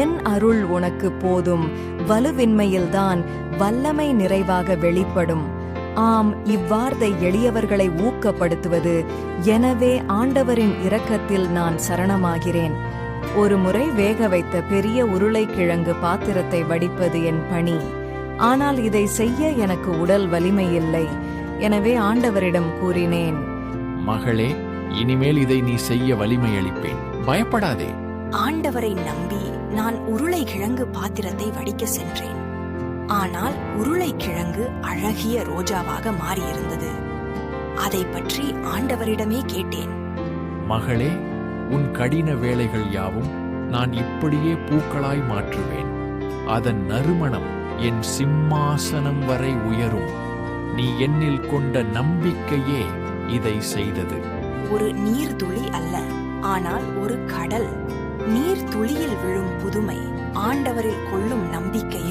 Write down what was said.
என் அருள் உனக்கு போதும், வலுவின்மையில்தான் வல்லமை நிறைவாக வெளிப்படும். ஆம், இவ்வார்த்தை எளியவர்களை ஊக்கப்படுத்துவது. எனவே ஆண்டவரின் இரக்கத்தில் நான் சரணமாகிறேன். ஒரு முறை வேக வைத்த பெரிய உருளைக்கிழங்கு பாத்திரத்தை வடிப்பது என் பணி. ஆனால் இதை செய்ய எனக்கு உடல் வலிமை இல்லை. எனவே ஆண்டவரிடம் கூறினேன், மகளே, இனிமேல் இதை நீ செய்ய வலிமை அளிப்பேன், பயப்படாதே. ஆண்டவரை நம்பி நான் உருளைக்கிழங்கு பாத்திரத்தை வடிக்க சென்றேன். ஆனால் உருளைக்கிழங்கு அழகிய ரோஜாவாக மாறியிருந்தது. அதை பற்றி ஆண்டவரிடமே கேட்டேன். மகளே, உன் கடின வேலைகள் யாவும் நான் இப்படியே பூக்களாய் மாற்றுவேன். அதன் நறுமணம் என் சிம்மாசனம் வரை உயரும். நீ என்னில் கொண்ட நம்பிக்கையே இதை செய்தது. ஒரு நீர்த்துளி அல்ல, ஆனால் ஒரு கடல். நீர்த்துளியில் விழும் புதுமை ஆண்டவரில் கொள்ளும் நம்பிக்கை